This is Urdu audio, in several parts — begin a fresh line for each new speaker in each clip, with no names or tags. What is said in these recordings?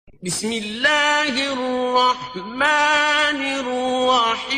بسم الله الرحمن الرحیم.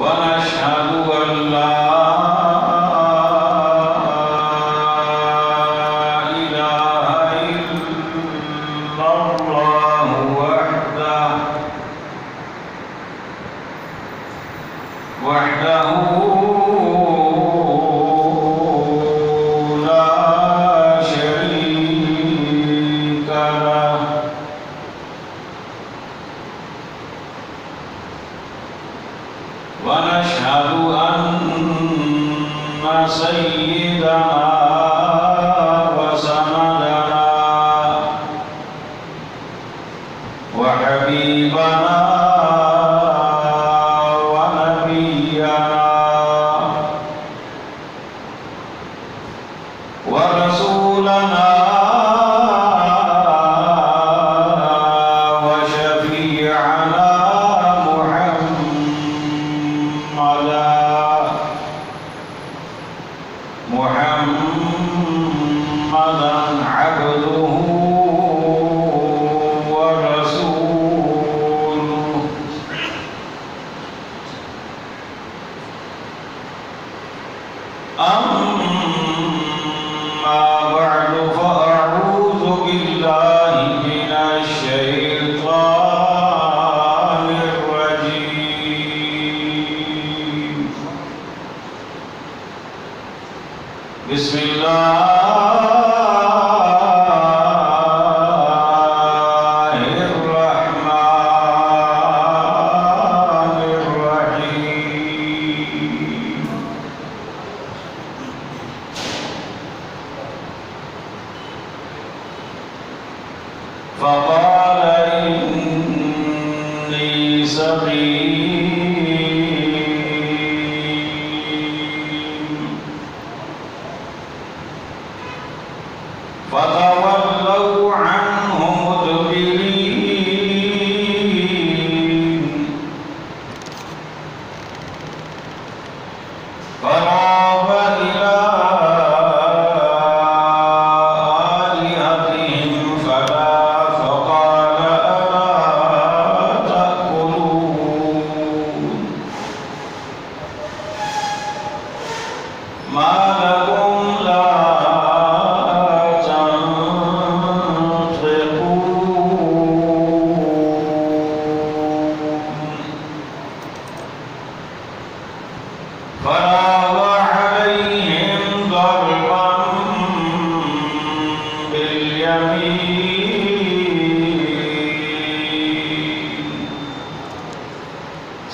ونشهد أن لا إله إلا الله وحده لا شريك له ونشهد أن سيدنا وسندنا وحبيبنا ونبينا ورسولنا وشفيعنا محمدا عبده ورسوله. أما بعد فأعوذ بالله من الشيطان الرجيم. بسم الله الرحمن الرحيم. فقال إني سقيم فتولوا عنه مدبرين. فراغ إلى آلهتهم فقال ألا تأكلون.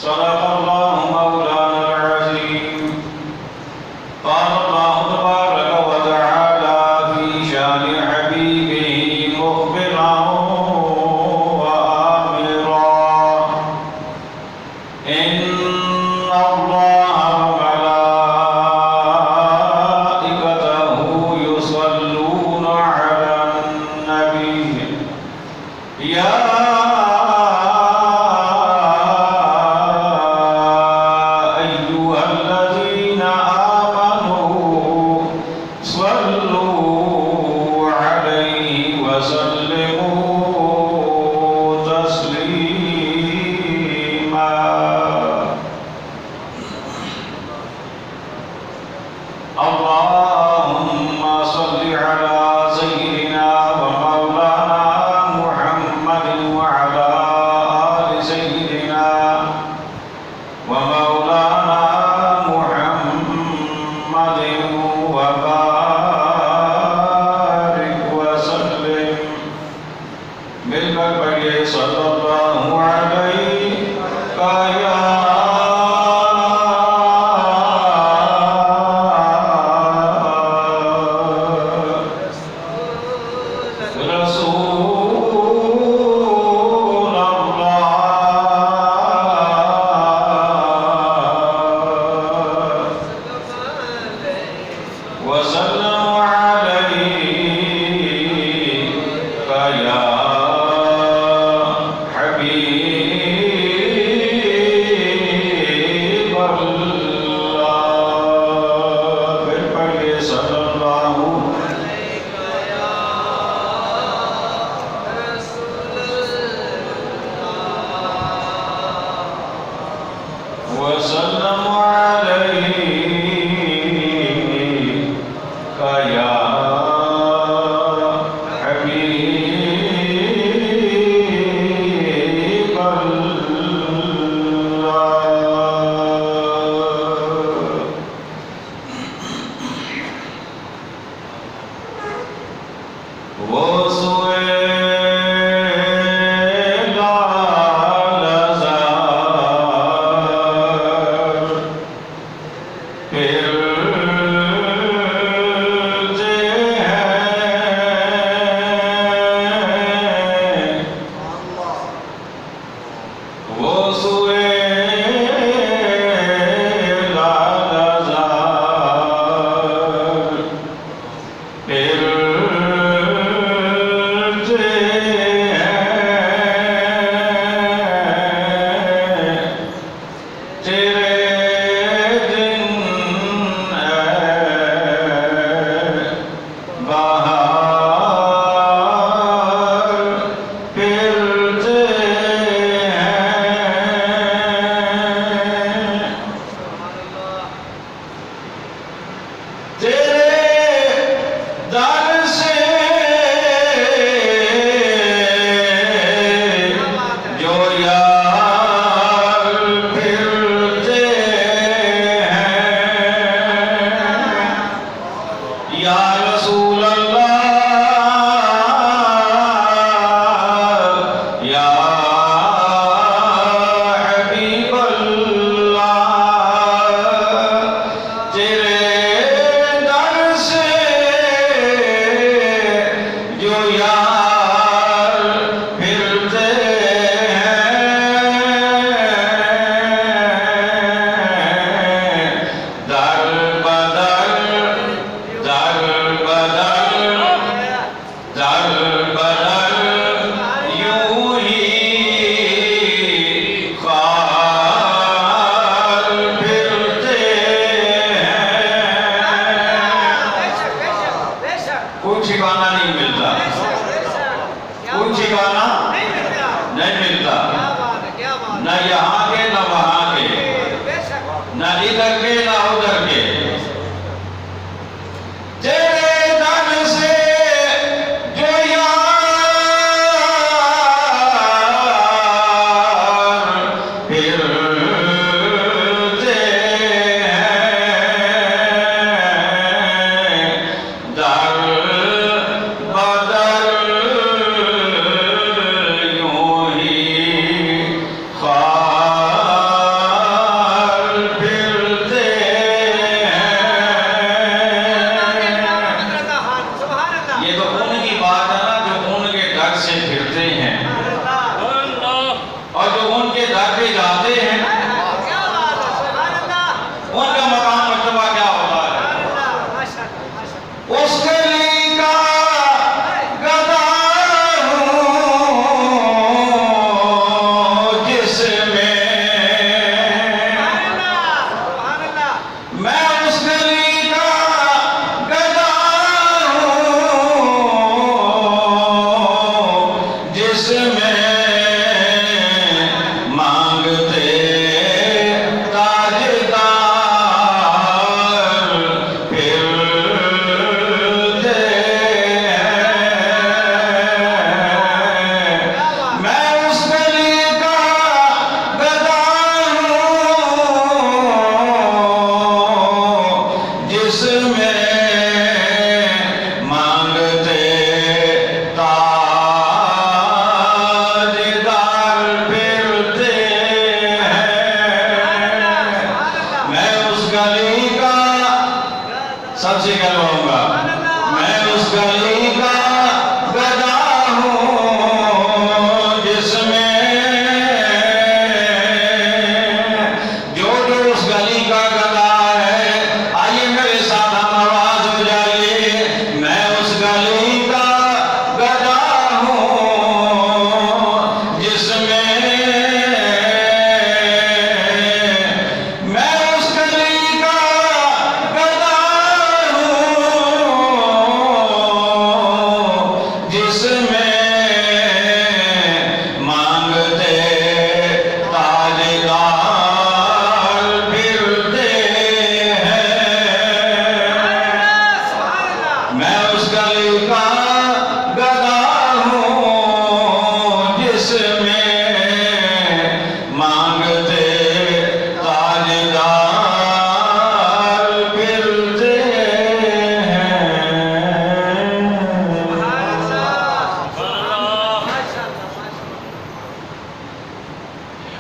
صدق الله مولانا العظيم. قال الله تبارك وتعالى في شان حبيبه مخبرا وآمرا: إن الله وملائكته يصلون على النبي يا أيها الذين آمنوا صلوا عليه وسلموا تسليما. اللهم صل على سيدنا ومولانا محمد وعلى آل سيدنا ومولانا محمد وبارك وسلم. مل کر پڑھیے صلی اللہ علیہ یا رسول اللہ وسلم عليك يا حبيب الله. پھر پڑھیے صلی اللہ وسلم عليك يا حبيب الله. وہ سوئے لال زار پھرتے ہیں، وہ سوئے لال زار پھرتے ہیں، تیرے دن بہار پھرتے ہیں، تیرے در سے جو یار پھرتے ہیں. یا رسول اللہ یا حبیب اللہ، تیرے در سے جو یار پھرتے ہیں، در بدر در بدر در بدر یوں ہی خار پھرتے ہیں. کوئی ٹھکانہ نہیں ملتا، کوئی ٹھکانہ نہیں ملتا، نہ یہاں کے نہ وہاں کے، نہ ادھر کے نہ ادھر کے. تیرے در سے جو یار پھرتے ہیں، در بدر یوں ہی خار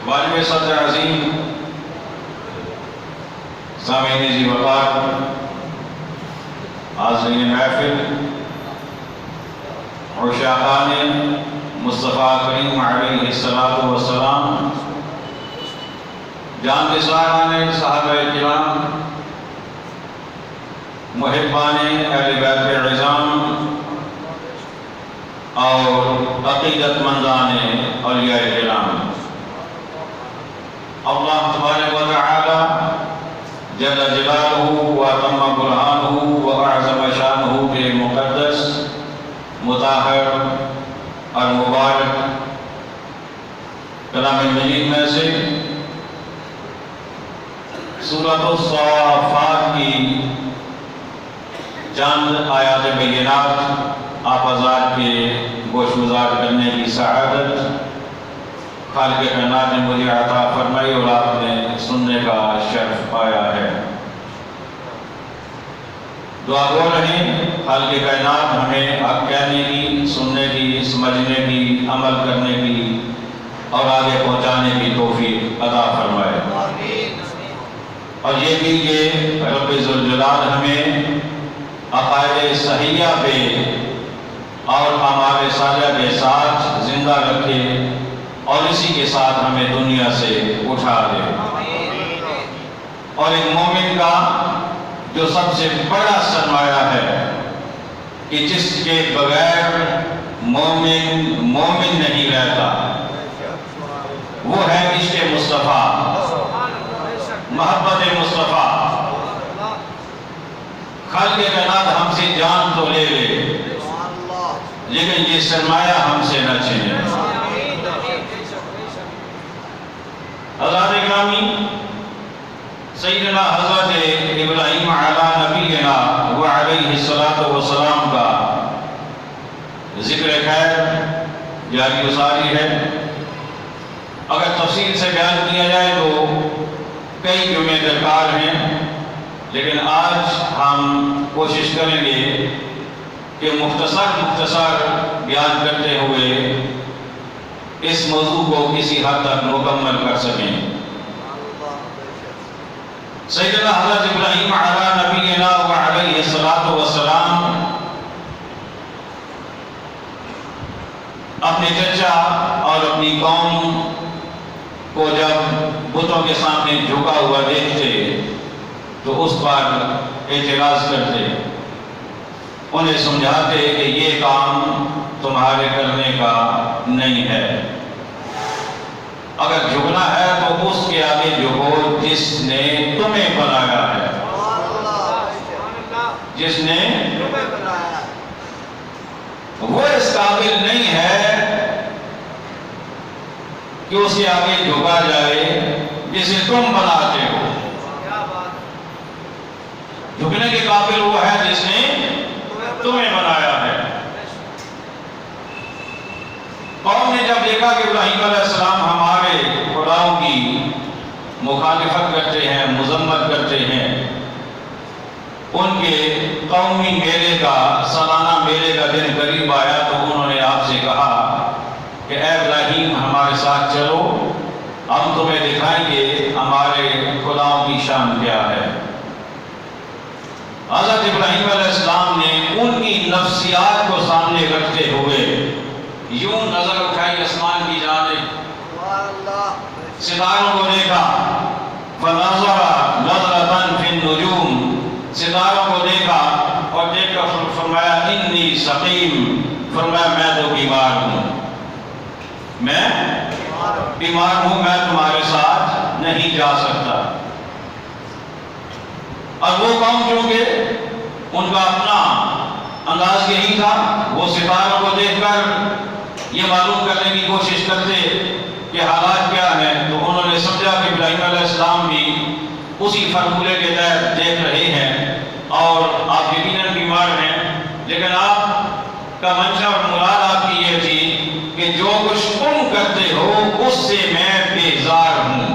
واجب صدر عظیم، سامعین ذی وقار، حاضرین محفل، عشاقان مصطفیٰ کریم علیہ السلام، جان نثاران صحابہ کرام، محبان اہل بیت عظام اور عقیدت مندان اولیاء کرام، اللہ تبارک و تعالی جل جلالہ و تم برہانہ و اعظم شانہ کے مقدس، مطہر اور مبارک کلام مجید میں سے سورۃ الصافات کی چند آیات بینات آپ حضرات کے گوش گزار کرنے کی سعادت خالق کائنات نے مجھے عطا فرمائی اور آپ نے سننے کا شرف پایا ہے۔ دعا گو رہیں خالق کائنات ہمیں حق کہنے کی، سننے کی، سمجھنے کی، عمل کرنے کی اور آگے پہنچانے کی توفیق عطا فرمائے، اور یہ بھی کہ رب ذوالجلال ہمیں عقائد صحیحہ پہ اور اعمال صالحہ کے ساتھ زندہ رکھے اور اسی کے ساتھ ہمیں دنیا سے اٹھا دے۔ اور ایک مومن کا جو سب سے بڑا سرمایہ ہے کہ جس کے بغیر مومن نہیں رہتا، وہ ہے عشق مصطفیٰ، محبت مصطفیٰ۔ خالق کائنات ہم سے جان تو لے لے لیکن یہ سرمایہ ہم سے نہ چھینے۔ حضرات اکرامی، سیدنا حضرت ابراہیم علی نبینا و علیہ السلام کا ذکر خیر جاری و ساری ہے۔ اگر تفصیل سے بیان کیا جائے تو کئی جمعے درکار ہیں، لیکن آج ہم کوشش کریں گے کہ مختصر بیان کرتے ہوئے اس موضوع کو کسی حد تک مکمل کر سکیں۔ سیدنا حضرت ابراہیم علی نبینا و علیہ السلام اپنے چچا اور اپنی قوم کو جب بتوں کے سامنے جھکا ہوا دیکھتے تو اس پر اعتراض کرتے، انہیں سمجھاتے کہ یہ کام تمہارے کرنے کا نہیں ہے، اگر جھکنا ہے تو اس کے آگے جھکو جس نے تمہیں بنایا ہے، جس نے وہ اس قابل نہیں ہے کہ اس کے آگے جھکا جائے جسے تم بناتے ہو۔ جھکنے کے قابل وہ ہے جس نے تمہیں بنایا ہے۔ قوم نے جب دیکھا کہ ابراہیم علیہ السلام ہمارے خداؤں کی مخالفت کرتے ہیں، مذمت کرتے ہیں، ان کے قومی میلے کا، سالانہ میلے کا دن قریب آیا تو انہوں نے آپ سے کہا کہ اے ابراہیم ہمارے ساتھ چلو، ہم تمہیں دکھائیں گے ہمارے خداؤں کی شان کیا ہے۔ حضرت ابراہیم علیہ السلام نے ان کی نفسیات کو سامنے رکھتے ہوئے یوں نظر اٹھائی آسمان کی جانب، ستاروں کو دیکھا، فنظر نظرۃ فی النجوم، ستاروں کو دیکھا اور دیکھ کر فرمایا انی سقیم، فرمایا میں تو بیمار ہوں، میں بیمار ہوں، میں تمہارے ساتھ نہیں جا سکتا۔ اور وہ قوم چونکہ ان کا اپنا انداز یہی تھا، وہ ستاروں کو دیکھ کر یہ معلوم کرنے کی کوشش کرتے کہ حالات کیا ہیں، تو انہوں نے سمجھا کہ ابراہیم علیہ السلام بھی اسی فرمولے کے تحت دیکھ رہے ہیں اور آپ یقیناً بیمار ہیں، لیکن آپ کا منشا اور مراد آپ کی یہ تھی کہ جو کچھ تم کرتے ہو اس سے میں بیزار ہوں۔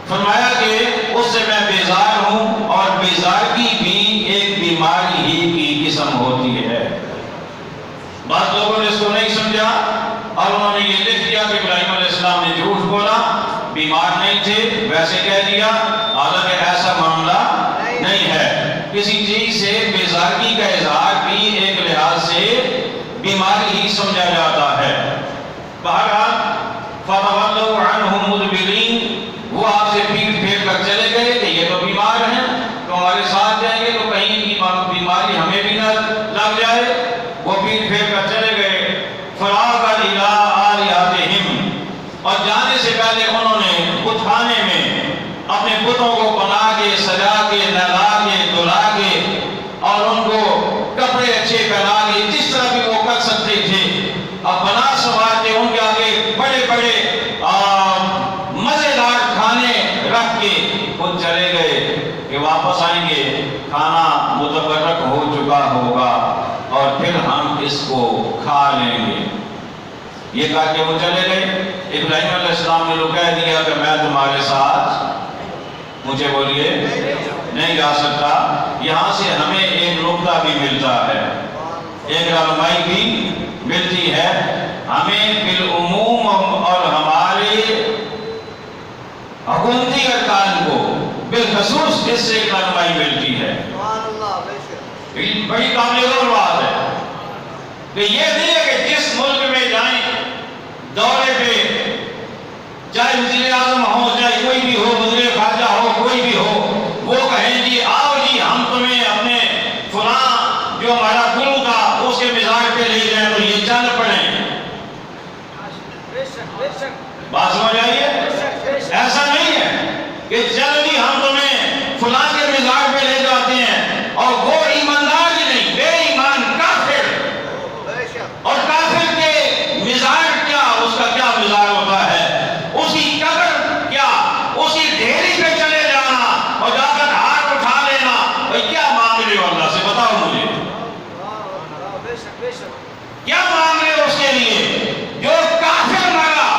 فرمایا کہ اس سے میں بیزار ہوں، اور بیزارگی بھی ایک بیمار نہیں تھے ویسے کہہ دیا، حالانکہ ایسا معاملہ نہیں ہے۔ کسی چیز سے بیزاری کا اظہار بھی ایک لحاظ سے بیماری ہی سمجھا جاتا ہے۔ بہرحال فَتَوَلَّوْا عَنْهُ مُدْبِرِينَ، وہ آپ سے پیٹ پھیر کر چلے گئے کہ یہ تو بیمار ہیں، تو ہمارے ساتھ جائیں گے تو کہیں کی بیماری ہمیں بھی نہ لگ جائے۔ وہ پیٹ پھیر کر چلے گئے۔ فَرَاغَ إِلَىٰ آلِهَتِهِمْ، اور جانے سے پہلے انہوں نے بت خانے میں اپنے بتوں کو بنا کے سجا کے نہلا کے دھلا کے اور ان کو کپڑے اچھے پہنا کے جس طرح بھی وہ کر سکتے تھے اب بنا سوار کے ان کے آگے بڑے بڑے مزیدار کھانے رکھ کے خود چلے گئے کہ واپس آئیں گے کھانا متبرک ہو چکا ہوگا اور پھر ہم اس کو کھا لیں گے۔ یہ کہا کہ وہ چلے گئے۔ ابراہیم علیہ السلام نے لوگ کہہ دیا کہ میں تمہارے ساتھ مجھے بولیے نہیں جا سکتا۔ یہاں سے ہمیں ایک نقطہ بھی ملتا ہے، ایک رہنمائی بھی ملتی ہے ہمیں بالعموم اور ہمارے حکومتی ارکان کو بالخصوص اس سے ایک رہنمائی ملتی ہے۔ بڑی قابل غور بات ہے کہ یہ نہیں ہے کہ جس ملک میں جائیں دورے پہ، چاہے وزیر اعظم ہو چاہے کوئی بھی ہو، وزیر خارجہ ہو کوئی بھی ہو، وہ کہیں جی آؤ جی ہم تمہیں اپنے فلاں جو ہمارا گرو تھا اس کے مزاج پہ لے جائیں تو یہ چل پڑیں۔ بات سمجھ آئیے؟ ایسا نہیں ہے کہ جلدی ہم تمہیں فلاں کے مزاج پہ لے جاتے ہیں اور وہ ایماندار ہی نہیں، بے ایمان کافر، اور کافر کے مزاج کیا، اس کا کیا مزاج ہوتا ہے، اسی قبر کیا، اسی ڈھیری پہ چلے جانا اور جا کر ہاتھ اٹھا لینا، بھئی کیا مانگ رہے ہو اللہ سے بتاؤ مجھے، کیا مانگ رہے ہو اس کے لیے؟ جو کافر مرا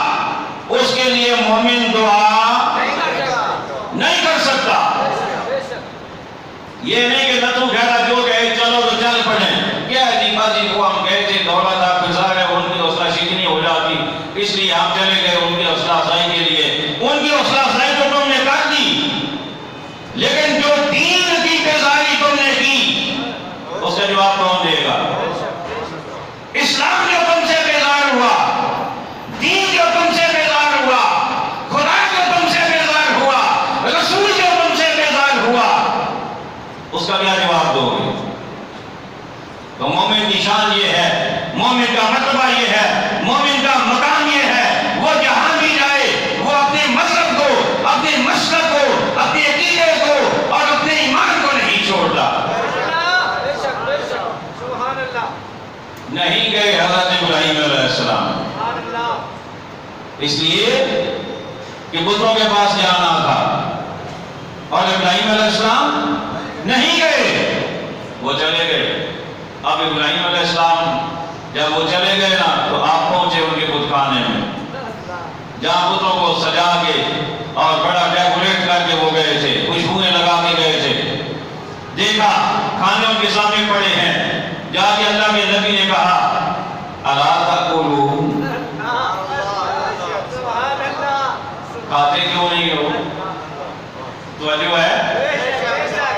اس کے لیے مومن دعا نہیں کر سکتا۔ یہ نہیں کہ نہ تو کہہ رہا جو کہے چلو تو چل پڑیں، کیا ہے جی بازی کو ہم کہے تھے دولت آپ پھنسا رہے ان کی حوصلہ شکنی ہو جاتی اس لیے ہم چلے گئے ان کی حوصلہ افزائی کے لیے۔ ان کی حوصلہ افزائی تو تم نے کر دی، لیکن جو دین کی بیزاری تم نے کی اس کا جواب کون دے گا؟ اسلام جو تم سے بیزار ہوا، دین جو تم سے بیزار ہوا، خدا جو تم سے بیزار ہوا، رسول جو تم سے بیزار ہوا، اس کا کیا جواب دو گے؟ تو مومن کی شان یہ ہے، مومن کا مرتبہ یہ ہے، مومن کا مقام یہ ہے، وہ جہاں بھی جائے وہ اپنے مذہب کو، اپنے مشرق کو، اپنے عقیدے کو اور اپنے ایمان کو نہیں چھوڑتا۔ نہیں گئے حضرت ابراہیم علیہ السلام، اس لیے کہ بتوں کے پاس جانا تھا اور ابراہیم علیہ السلام نہیں گئے، وہ چلے گئے۔ اب ابراہیم علیہ السلام جب وہ چلے گئے نا تو آپ پہنچے ان کے بت خانے میں جہاں بتوں کو سجا کے اور بڑا ڈیکوریٹ کر کے وہ گئے تھے، خوشبوئیں لگا کے گئے تھے۔ دیکھا کھانے ان کے سامنے پڑے ہیں، جا کے اللہ کے نبی نے کہا الا تاکلون، کھاتے کیوں نہیں ہو؟ توجہ ہے؟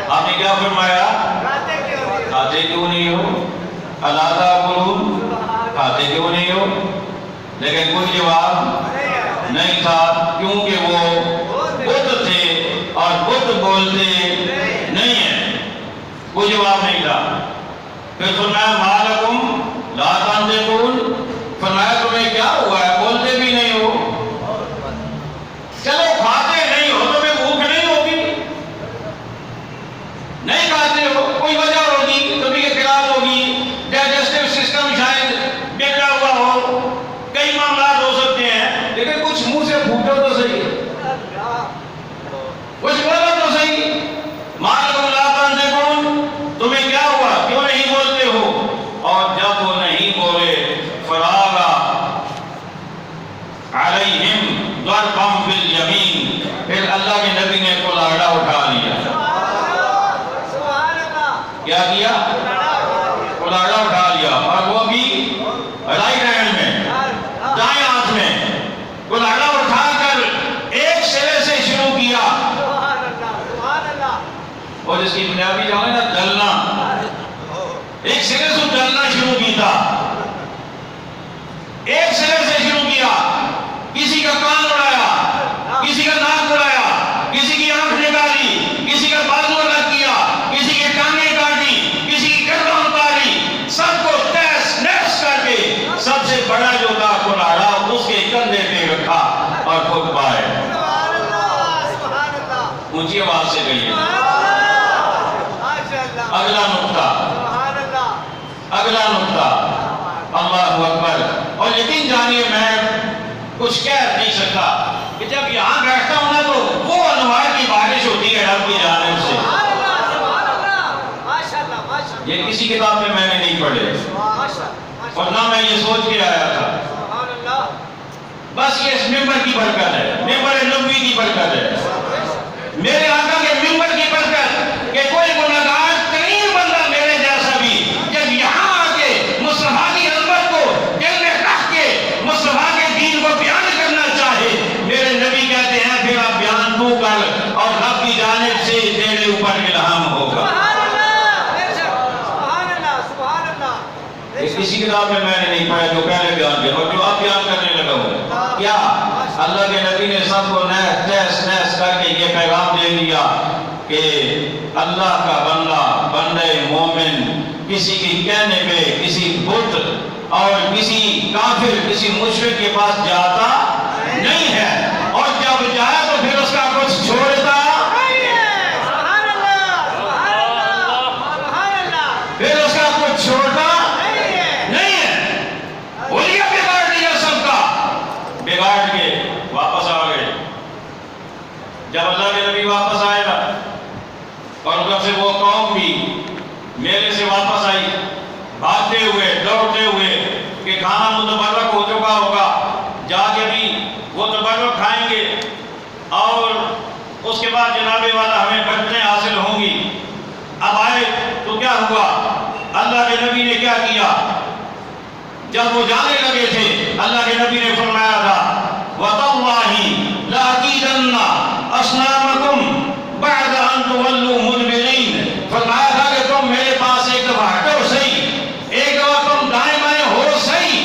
آپ نے کیا فرمایا؟ کھاتے کیوں نہیں ہو؟ الا تاکلون، کھاتے کیوں نہیں ہو؟ لیکن کوئی جواب نہیں تھا، کیونکہ وہ بت تھے اور بت بولتے نہیں ہیں، کوئی جواب نہیں تھا۔ پھر فرمایا ما لکم لا تنطقون، فرمایا تمہیں کیا ہوا ہے بولتے بھی نہیں ہو؟ چلو کھاتے نہیں ہو تمہیں بھوک نہیں ہوگی، نہیں کھاتے ہو کوئی وجہ ہوگی، کبھی کے خلاف ہوگی، ڈائجسٹو سسٹم شاید بگڑا ہوا ہو، کئی معاملات ہو سکتے ہیں، لیکن کچھ منہ سے پھوٹو تو صحیح، کچھ بولو تو صحیح۔ ما لکم لا تنطقون، تمہیں کیا ہوا کیوں نہیں بولتے ہو؟ اور جب وہ نہیں بولے فراغ علیہم ضربا بالیمین، پھر اللہ کے نبی نے کلاڑا اٹھا لیا۔ کیا کیا؟ کلاڑا اٹھا لیا، اور وہ بھی رائٹ ہینڈ میں، دائیں ہاتھ میں، کلاڑا اٹھا کر ایک ایک سرے سے چلنا شروع کیا، ایک سرے سے شروع کیا، کسی کا کان اڑایا، کسی کا ناک اڑایا، کسی کی آنکھ نکالی، کسی کا بازو الگ کیا، کسی کی ٹانگیں کاٹی، کسی کی گردن اتاری، سب کو تہس نہس کر کے سب سے بڑا جو تھا کلاڑا اس کے کندھے پہ رکھا اور خود پائے اونچی آواز سے کہیے۔ اگلا نقطہ، اگلا نقطہ، اللہ اکبر۔ اور یقین جانیے میں کچھ کہہ نہیں سکتا کہ جب یہاں بیٹھتا ہوں نا تو وہ انوار کی بارش ہوتی ہے رب کی جانب سے۔ یہ کسی کتاب میں نے نہیں پڑھے اور نہ میں یہ سوچ کے آیا تھا، بس یہ اس ممبر کی برکت ہے، ممبر نبوی کی برکت ہے، میرے آقا کے ممبر کی برکت کہ کوئی گناہگار ترین بندہ میرے جیسا بھی جب یہاں آ کے مصطفیٰ کی عظمت کو دل میں رکھ کے مصطفیٰ کے دین کو بیان کرنا چاہے، میرے نبی کہتے ہیں پھر آپ بیان تو کر اور رب کی جانب سے تیرے اوپر الہام ہوگا۔ کسی کتاب میں نے نہیں پڑھا جو پہلے بیان کیا اور جو آپ بیان کرنے لگا ہوں کیا اللہ کے نبی نے سب کو تہس نہس کر کے یہ پیغام دے دیا کہ اللہ کا بندہ، بندہ مومن کسی کی کہنے پہ کسی بت اور کسی کافر، کسی مشرک کے پاس جاتا نہیں ہے، اور جب جائے تو پھر اس کا کچھ چھوڑتا، پھر اس کا کچھ چھوڑتا نہیں ہے۔ بولیا بگاڑ دیا سب کا، بگاڑ کے واپس آ گئے۔ جب اللہ کے نبی واپس آئے گا اور ادھر سے وہ قوم بھی میلے سے واپس آئی بھاگتے ہوئے دوڑتے ہوئے کہ کھانا متبرک ہو چکا ہوگا، جا کے بھی وہ تبرک کھائیں گے اور اس کے بعد جناب والا ہمیں برکتیں حاصل ہوں گی۔ اب آئے تو کیا ہوا؟ اللہ کے نبی نے کیا کیا؟ جب وہ جانے لگے تھے اللہ کے نبی نے فرمایا تھا وَتَاللَّهِ لَأَكِيدَنَّ أَصْنَامَكُمْ بَعْدَ أَن تُوَلُّوا مُدْبِرِينَ، فرمایا تھا کہ تم میرے پاس ایک دفعہ ہٹو صحیح، ایک دفعہ تم دائیں بائیں ہو صحیح،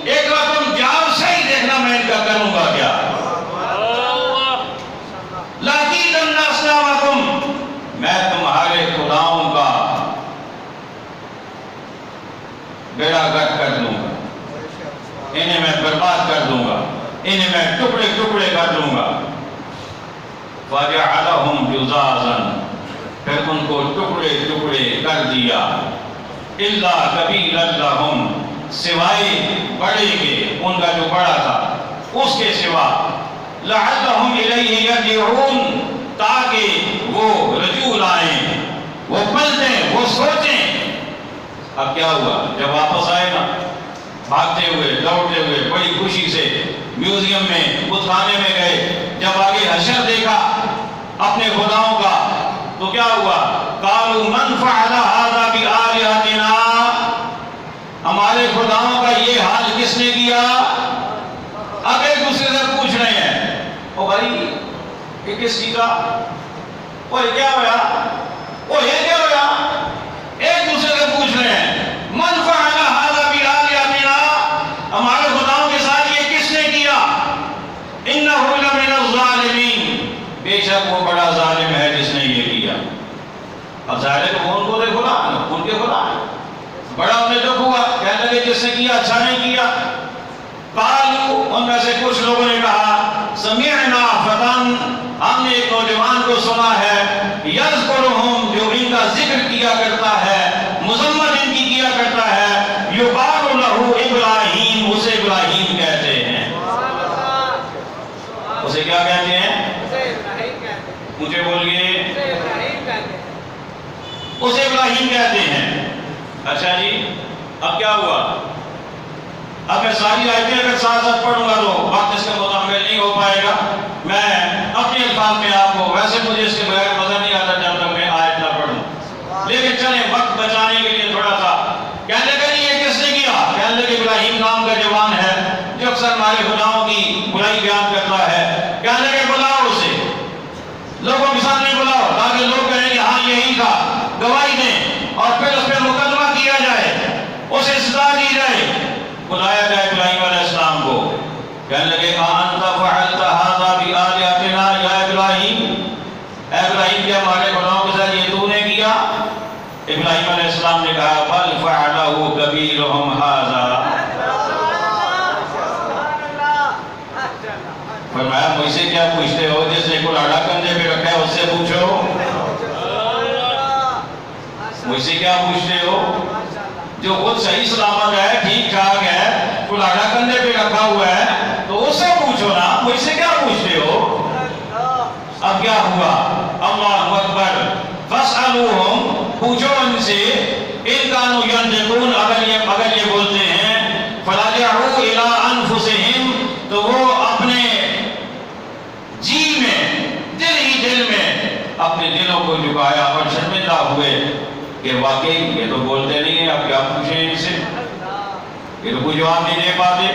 ایک دفعہ تم جاؤ صحیح، دیکھنا میں ان کا کروں گا کیا۔ لَأَكِيدَنَّ أَصْنَامَكُمْ، میں تمہارے خداؤں کا بیڑا گرک کر دوں گا، انہیں میں برباد کر دوں گا، انہیں میں ٹکڑے ٹکڑے کر دوں گا۔ فَجَعَلَهُمْ جُذَاذًا، پھر ان کو ٹکڑے ٹکڑے کر دیا۔ إِلَّا كَبِيرًا لَهُمْ، سوائے بڑے کے، ان کا جو بڑا تھا اس کے سوا، لَعَلَّهُمْ إِلَيْهِ يَرْجِعُونَ، تاکہ وہ رجوع لائیں، وہ پلٹیں، وہ سوچیں۔ اب کیا ہوا؟ جب واپس آئے نا بھاگتے ہوئے دوڑتے ہوئے بڑی خوشی سے میوزیم میں بت خانے میں گئے، جب آگے حشر دیکھا اپنے خداؤں کا تو کیا ہوا؟ قالوا من فعل هذا بآلهتنا، ہمارے خداؤں کا یہ حال کس نے کیا؟ اب ایک دوسرے سے پوچھ رہے ہیں او بھائی یہ کس کی کا؟ وہ کیا ہوا؟ وہ یہ کیا ہوا؟ ایک دوسرے سے پوچھ رہے ہیں من فعل هذا بآلهتنا، ہمارے خداؤں کے ساتھ یہ کس نے کیا؟ انه لمن الظالمین، بے شک وہ بڑا ظالم ہے جس نے یہ کیا۔ اب ظاہر ہے کہ ان کو دیکھو نا، ان کے خدا ہے، بڑا انہیں دکھ ہوا، کہنے لگے جس نے کیا اچھا نہیں کیا۔ قالوا، ان میں سے کچھ لوگوں نے کہا سمعنا فتن، ہم نے ایک نوجوان کو سنا ہے یذکرہم، جو ان کا ذکر کیا کرتا ہے، مذمت ان کی کیا کرتا ہے، یقال لہ ابراہیم، اسے ابراہیم کہتے ہیں۔ اسے کیا کہتے ہیں؟ مجھے بولیے، اسے ابراہیم کہتے ہیں۔ اچھا جی، اب کیا ہوا؟ اب میں ساری آیتیں اگر ساتھ ساتھ پڑھوں گا تو وقت اس کے مکمل نہیں ہو پائے گا۔ میں اپنے الفاظ میں آپ کو، ویسے مجھے اس کے بغیر مزہ نہیں آتا جب تک میں آیت نہ پڑھوں، لیکن چلیں وقت بچانے کے لیے تھوڑا سا کہنے لگے یہ کس نے کیا؟ کہنے لگے ابراہیم نام کا جوان ہے جو اکثر ہمارے خداؤں کی برائی بیان کرتا ہے۔ کہنے لگے بلاؤ اسے، لوگوں کے سامنے بلاؤ تاکہ لوگ کہیں کہ ہاں یہی تھا، گواہی دیں اور پھر اس پہ مقدمہ کیا جائے۔ کہنے لگے انت فعلت هذا بآلهتنا یا ابراہیم، اے ابراہیم کیا ہمارے بڑوں کے ساتھ یہ تو نے کیا؟ ابراہیم علیہ السلام نے کہا بل فعلہ کبیرہم ھذا، فرمایا مجھ سے کیا پوچھتے ہو؟ جس نے کلاڑا کندھے پہ رکھا ہے اس سے پوچھو، مجھ سے کیا پوچھتے ہو؟ جو خود صحیح سلامت ہے، ٹھیک ٹھاک ہے، کلاڑا کندھے پہ رکھا ہوا ہے، تو اس سے پوچھو نا، مجھ سے کیا پوچھتے ہو؟ اب کیا ہوا؟ اللہ اکبر، فاسألوہم، پوچھو ان سے، ان کانوا ینطقون، اگر یہ بولتے ہیں، فراجعوا الی انفسہم، تو وہ اپنے جی میں، دل میں اپنے دلوں کو جھکایا اور شرمندہ ہوئے کہ واقعی یہ تو بولتے نہیں ہیں، اب کیا پوچھیں ان سے، یہ تو کوئی جواب نہیں دے پاتے۔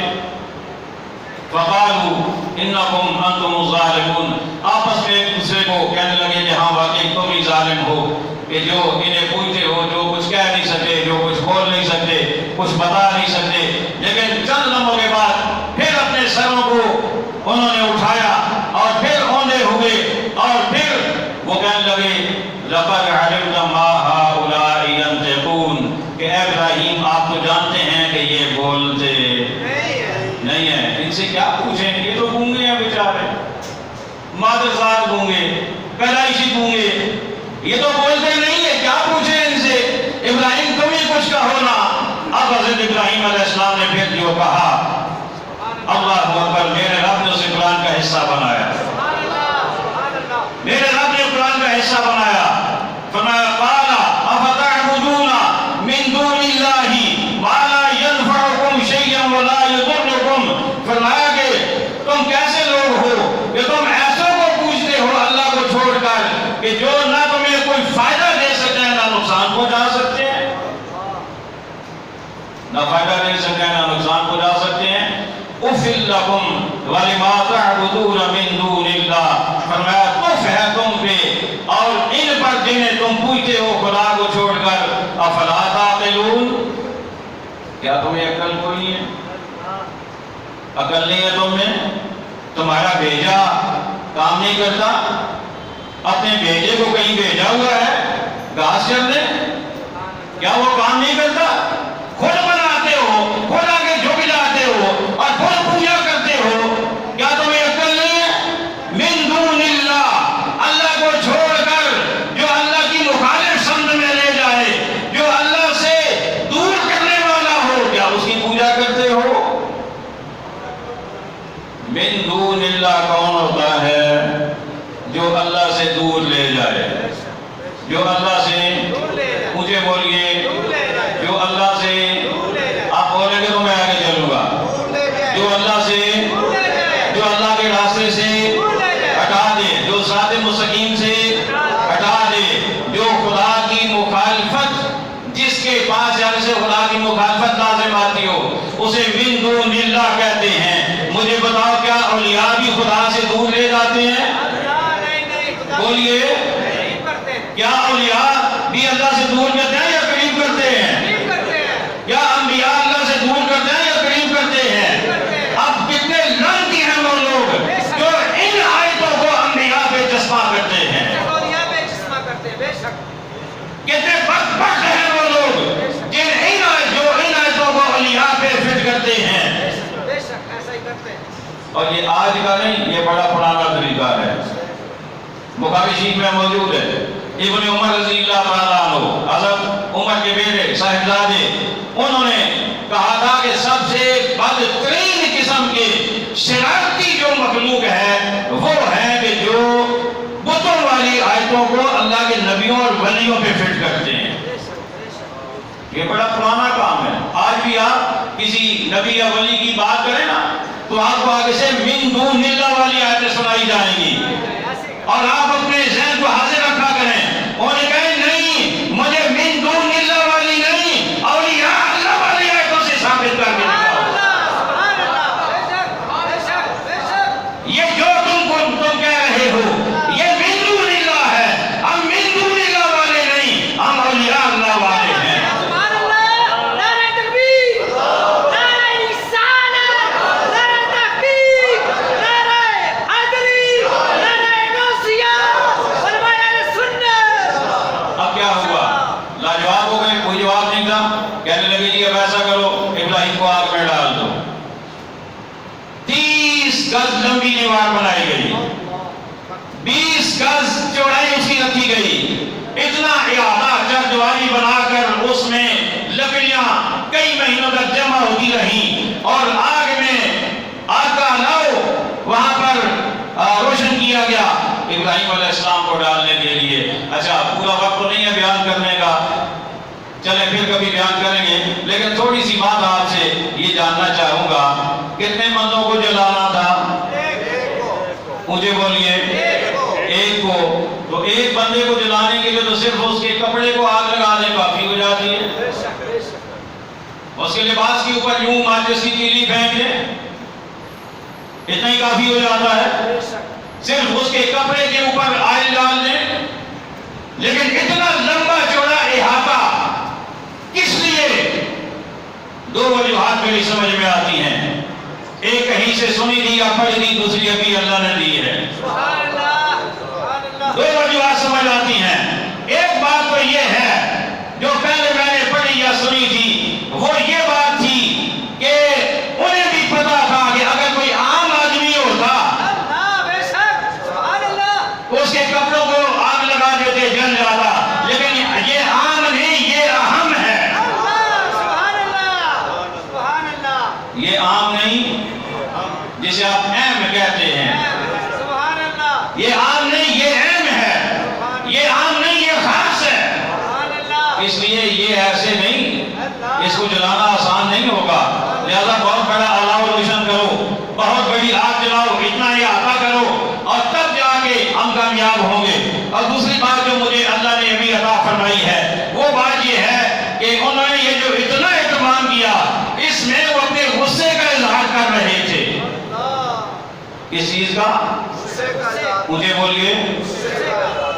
فقالوا انکم انتم الظالمون، آپس میں ایک دوسرے کو کہنے لگے کہ ہاں واقعی تم ہی ظالم ہو کہ جو انہیں پوچھتے ہو، جو کچھ کہہ نہیں سکتے، جو کچھ بول نہیں سکتے، کچھ بتا نہیں سکتے۔ لیکن چند لمحوں کے بعد پھر اپنے سروں کو انہوں نے اٹھایا اور پھر اوندے ہوئے اور پھر وہ کہنے لگے لقد علمت ما هؤلاء ينطقون، کہ اے ابراہیم آپ تو جانتے ہیں کہ یہ بولتے نہیں ہیں، ان سے کیا پوچھیں، یہ تو گونگے ہیں بیچارے، مادرزاد گونگے، پیدائشی گونگے، یہ تو بولتے نہیں ہے، کیا پوچھیں ان سے، ابراہیم تم ہی کچھ کہو نا۔ اب حضرت ابراہیم علیہ السلام نے پھر جو کہا، اللہ اکبر، میرے رب نے اسے قرآن کا حصہ بنایا، میرے رب نے قرآن کا حصہ بنایا، فرمایا قال افتعبدون من دون اللہ ما لا ينفعکم شیئا ولا یضرکم، فرمایا کہ تم کیسے لوگ ہو کہ تم ایسوں کو پوچھتے ہو اللہ کو چھوڑ کر کہ جو نہ تمہیں کوئی فائدہ دے سکتے ہیں نہ نقصان پہنچا سکتے ہیں، نہ فائدہ دے سکتے ہیں نہ نقصان پہنچا سکتے ہیں۔ اُفِّلْ لَكُمْ وَلِمَا تَعْبُدُونَ مِن دُونِ اللَّهِ، فرمایا کف ہے تم پہ اور ان پر جنہیں تم پوچھتے ہو خدا کو چھوڑ کر، افلا تعقلون، کیا تمہیں عقل کوئی ہے؟ عقل نہیں ہے تم میں؟ تمہارا بھیجا کام نہیں کرتا؟ اپنے بھیجے کو کہیں بھیجا ہوا ہے گھاس چرنے، کیا وہ کام نہیں کرتا؟ خود بناتے ہو، خود آگے جھک جاتے ہو اور خود پوجا کرتے ہو، کیا تمہیں عقل نہیں ہے؟ من دون اللہ، اللہ کو چھوڑ کر جو اللہ کی مخالف سمت میں لے جائے، جو اللہ سے دور کرنے والا ہو، کیا اس کی پوجا کرتے ہو؟ من دون اللہ کون ہوتا ہے؟ جو اللہ سے دور لے جائے، جو اللہ سے، مجھے بولیے، جو اللہ سے، آپ بولیں گے تو میں آگے چلوں گا، جو اللہ سے، جو اللہ کے راستے سے ہٹا دے، جو صراط مستقیم سے ہٹا دے، جو خدا کی مخالفت، جس کے پاس جانے سے خدا کی مخالفت لازم آتی ہو، اسے من دون اللہ کہتے ہیں۔ مجھے بتاؤ کیا اولیاء بھی خدا سے دور لے جاتے ہیں؟ بولیے، کیا اولیاء بھی اللہ سے دور کرتے ہیں یا قریب کرتے ہیں؟ کیا انبیاء اللہ سے دور کرتے ہیں یا قریب کرتے ہیں؟ اب کتنے لعنتی ہیں وہ لوگ جو ان آیتوں کو انبیاء پہ چسپاں کرتے ہیں، کتنے بدبخت ہیں وہ لوگ جو ان آیتوں کو اولیاء پہ فٹ کرتے ہیں۔ اور یہ آج کا نہیں، یہ بڑا پرانا طریقہ ہے، بخاری شریف میں موجود ہے۔ ابن عمر رضی اللہ تعالیٰ عنہ، حضرت عمر کے بیٹے صاحبزادے، انہوں نے کہا تھا کہ سب سے بدترین قسم کے شرارتی جو مخلوق ہے وہ ہے کہ جو بتوں والی آیتوں کو اللہ کے نبیوں اور ولیوں پہ فٹ کرتے ہیں۔ یہ بڑا پرانا کام ہے۔ آج بھی آپ کسی نبی یا ولی کی بات کریں نا تو آپ کو آگے سے من دون اللہ والی آیتیں سنائی جائیں گی، اور آپ اپنے ذہن کو حاضر رکھا کریں، اور یہ کہیں نہیں مجھے من دون اللہ والی نہیں، اولیاء اللہ والی آیتوں سے ثابت کر کے دکھاؤ۔ یہ جو تم کہہ رہے ہو یہ من دون اللہ ہے، ہم من دون اللہ والے نہیں، ہم اولیاء اللہ والے ہیں۔ کہنے لگے جی اب ایسا کرو ابراہیم کو آگ میں ڈال دو. 30 گز لمبی دیوار بنائی گئی, 20 گز چوڑائی اس کی رکھی گئی. اتنا احاطہ چاردیواری بنا کر اس میں لکڑیاں کئی مہینوں تک جمع ہوتی رہی اور آگ میں آگ کا لو وہاں پر روشن کیا گیا ابراہیم علیہ السلام کو ڈالنے کے لیے. اچھا پورا وقت تو نہیں ہے بیان کرنے کا, چلیں پھر کبھی بیان کریں گے, لیکن تھوڑی سی بات آپ سے یہ جاننا چاہوں گا, کتنے بندوں کو جلانا تھا؟ مجھے بولیے. ایک کو. تو ایک بندے کو جلانے کے لیے تو صرف اس کے کپڑے کو آگ لگا دیں کافی ہو جاتی ہے. اس کے لباس کے اوپر یوں ماچس کی تیلی پھینک دیں, اتنا ہی کافی ہو جاتا ہے. صرف اس کے کپڑے کے اوپر آئل ڈال دیں. لیکن اتنا لمبا چوڑا احاطہ کس لیے؟ دو وجوہات میری سمجھ میں آتی ہیں. ایک کہیں سے سنی تھی یا پڑھی تھی, دوسری ابھی اللہ نے دی ہے. دو وجوہات سمجھ آتی ہیں. ایک بات تو یہ ہے جو پہلے میں نے پڑھی یا سنی تھی, وہ یہ بات تھی کہ انہیں بھی پتا تھا کہ اگر کوئی عام آدمی ہوتا اس کے کپڑوں کو آگ لگا دیتے جل جاتا, لیکن یہ عام نہیں, یہ اہم ہے. یہ عام نہیں جسے آپ اہم کہتے ہیں, یہ عام نہیں, یہ اہم ہے. یہ عام نہیں, یہ خاص ہے. اس لیے یہ ایسے نہیں, اس کو جلانا آسان نہیں ہوگا. لہذا بہت بڑا الاؤ روشن کرو, بہت بڑی آگ جلاؤ, اتنا احاطہ کرو, اور تب جا کے ہم کامیاب ہوں گے. اور دوسری بات جو مجھے اللہ نے ابھی عطا فرمائی ہے وہ بات یہ ہے کہ انہوں نے یہ جو اتنا اہتمام کیا, اس میں وہ اپنے غصے کا اظہار کر رہے تھے. کس چیز کا؟ مجھے بولیے.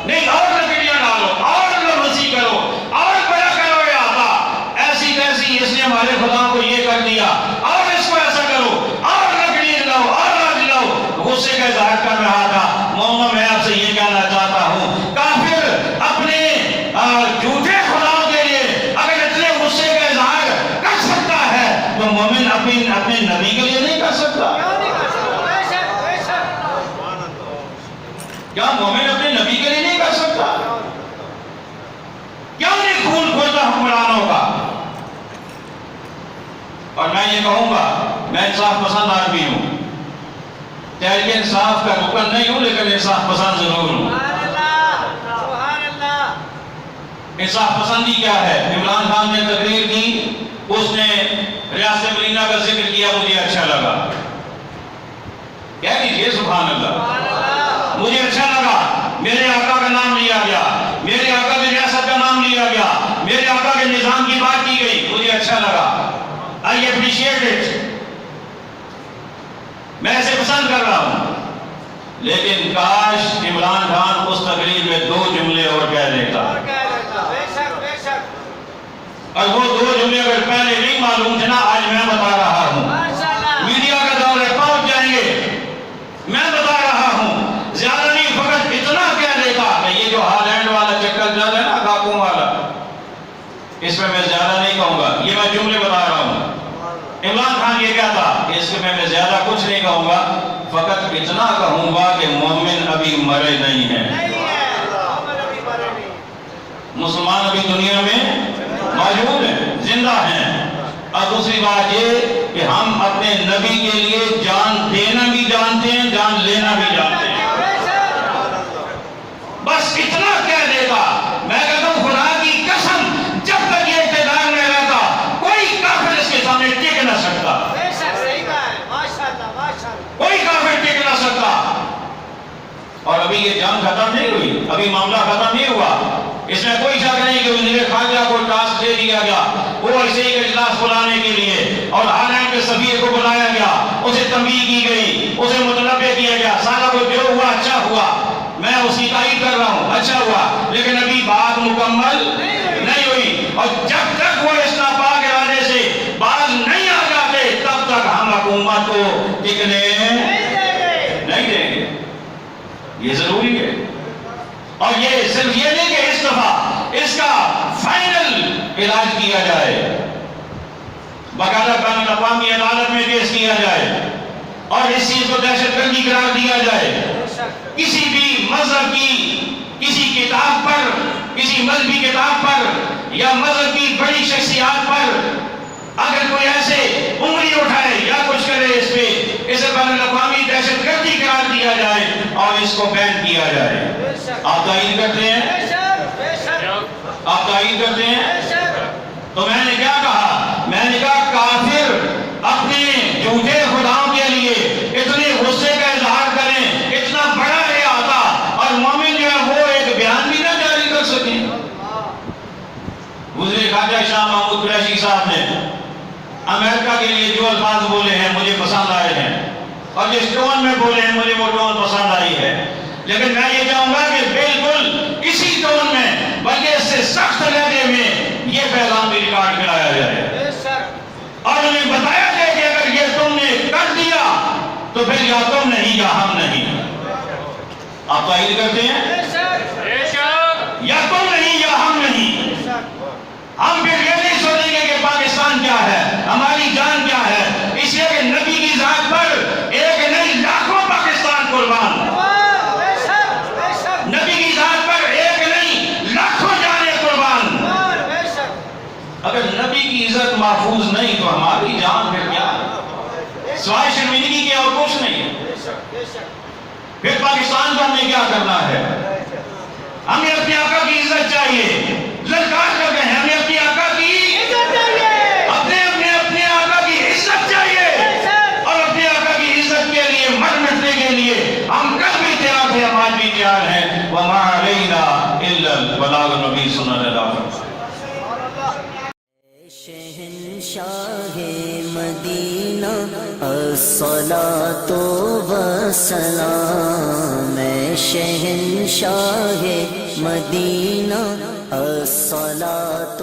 نہیں, اور لکڑیاں ڈالو, اور وسیع کرو, اور بڑا کرو احاطہ. ایسی تیسی اس نے ہمارے خدا کو یہ کر دیا, اور اس کو ایسا کرو, اور لکڑی جلاؤ, اور آگ جلاؤ. غصے کا اظہار کر رہا تھا. مومن میں آپ سے یہ کہنا چاہتا ہوں, کافر اپنے جھوٹے خداؤں کے لیے اگر اتنے غصے کا اظہار کر سکتا ہے تو مومن اپنے نبی کے لیے نہیں کر سکتا. کیا مومن اپنے نبی کے لیے نہیں کر سکتا؟ کیا نہیں خون کھولتا حکمرانوں کا؟ اور میں یہ کہوں گا, میں انصاف پسند آدمی ہوں, تحریک انصاف کا رکن نہیں ہوں, لیکن انصاف پسند ضرور ہوں. انصاف پسندی کیا ہے؟ عمران خان نے تقریر کی, اس نے ریاست مدینہ کا ذکر کیا, مجھے اچھا لگا. کہہ دیجیے سبحان اللہ. مجھے اچھا لگا, میرے آقا کا نام لیا گیا, میرے آقا کی ریاست کا نام لیا گیا, میرے آقا کے نظام کی بات کی گئی, مجھے اچھا لگا. I appreciate it. میں اسے پسند کر رہا ہوں. لیکن کاش عمران خان اس تقریر میں 2 جملے اور کہہ دیتا. اور وہ 2 جملے اگر پہلے نہیں معلوم تھے نا, آج میں بتا رہا ہوں. میڈیا کا دور ہے, پہنچ جائیں گے. میں بتا رہا ہوں, زیادہ نہیں, فقط اتنا کہہ دیتا کہ یہ جو ہالینڈ والا چکر چل رہا ہے نا, کاکوں والا, اس میں زیادہ نہیں کہوں گا. یہ میں جملے بتا رہا ہوں. عمران خان یہ کہتا کہ اس میں زیادہ کچھ نہیں کہوں گا, فقط اتنا کہوں گا کہ مومن ابھی مرے نہیں ہیں. مسلمان ابھی دنیا میں موجود ہیں, زندہ ہیں. اور دوسری بات یہ کہ ہم اپنے نبی کے لیے جان دینا بھی جانتے ہیں, جان لینا بھی جانتے ہیں. بس اتنا کہہ دیتا. میں کہتا ہوں خدا کی قسم, جب تک یہ اقتدار میں رہتا کوئی کافر اس کے سامنے ٹک نہ سکتا. کوئی کافر ٹک نہ سکتا. اور ابھی یہ جنگ ختم نہیں ہوئی, ابھی معاملہ ختم نہیں ہوا. اس میں کوئی شک نہیں کہ وزیر خارجہ کو ٹاسک دے دیا گیا, وہ ایسے ہی اجلاس بلانے کے لیے, اور ہالینڈ کے سفیر کو بلایا گیا, اسے تنبیہ کی گئی, اسے متنبہ کیا گیا. سارا کچھ جو ہوا اچھا ہوا, میں اس کی تعریف کر رہا ہوں, اچھا ہوا. لیکن ابھی بات مکمل نہیں ہوئی, اور جب تک وہ اس ناپاک ارادے سے باز نہیں آ جاتے تب تک ہم حکومت کو ٹکنے نہیں دیں گے. یہ ضروری ہے. اور یہ صرف یہ نہیں کہ اس دفعہ اس کا فائنل علاج کیا جائے, باقاعدہ بین الاقوامی عدالت میں کیس کیا جائے اور اس چیز کو دہشت گردی قرار دیا جائے. کسی بھی مذہب کی کسی کتاب پر، کسی مذہبی کتاب پر یا مذہب کی بڑی شخصیات پر اگر کوئی ایسے انگلی اٹھائے یا کچھ کرے اس پہ، اسے بین الاقوامی دہشت گردی قرار دیا جائے اور اس کو بین کیا جائے. آپ تائید کرتے ہیں؟ آپ تائید کرتے ہیں؟ تو میں نے کیا کہا؟ میں نے کہا کافر اپنے جھوٹے خداؤں کے لیے اتنے غصے کا اظہار کریں، اتنا بڑا احاطہ، اور مومن جو ہے وہ ایک بیان بھی نہ جاری کر سکیں. گزرے خواجہ شاہ محمود قریشی صاحب نے امریکہ کے لیے جو الفاظ بولے ہیں مجھے پسند آئے ہیں، اور جس ٹون میں بولے ہیں مجھے وہ ٹون پسند آئی ہے. لیکن میں یہ چاہوں گا کہ بالکل اسی ٹون میں بلکہ اس سے سخت لہجے میں یہ پیغام بھی ریکارڈ کرایا جائے اور انہیں بتایا جائے کہ اگر یہ تم نے کر دیا تو پھر یا تم نہیں یا ہم نہیں. آپ تائید کرتے ہیں؟ یا تم نہیں یا ہم نہیں. ہم پھر یہ نہیں سوچیں گے کہ پاکستان کیا ہے، ہماری جان کیا ہے، اس لیے کہ نبی کی ذات پر ایک نہیں لاکھوں پاکستان قربان. نبی کی ذات پر ایک نہیں لاکھوں جانیں قربان. اگر نبی کی عزت محفوظ نہیں تو ہماری جان پھر کیا؟ سوائے شرمندگی کے اور کچھ نہیں. پھر پاکستان کو ہمیں کیا کرنا ہے؟ ہمیں اپنے آقا کی عزت چاہیے. للکار کر رہے ہیں ہمیں اپنے آقا کی عزت چاہیے، اپنے آقا کی عزت چاہیے، اور اپنے آقا کی عزت کے لیے مر مٹنے کے لیے ہم کل بھی تیار تھے، ہم آج بھی تیار ہیں. وما علینا الا البلاغ. نبی صلی اللہ علیہ وسلم.
شہنشاہ مدینہ الصلاۃ والسلام، شہنشاہ مدینہ الصلاۃ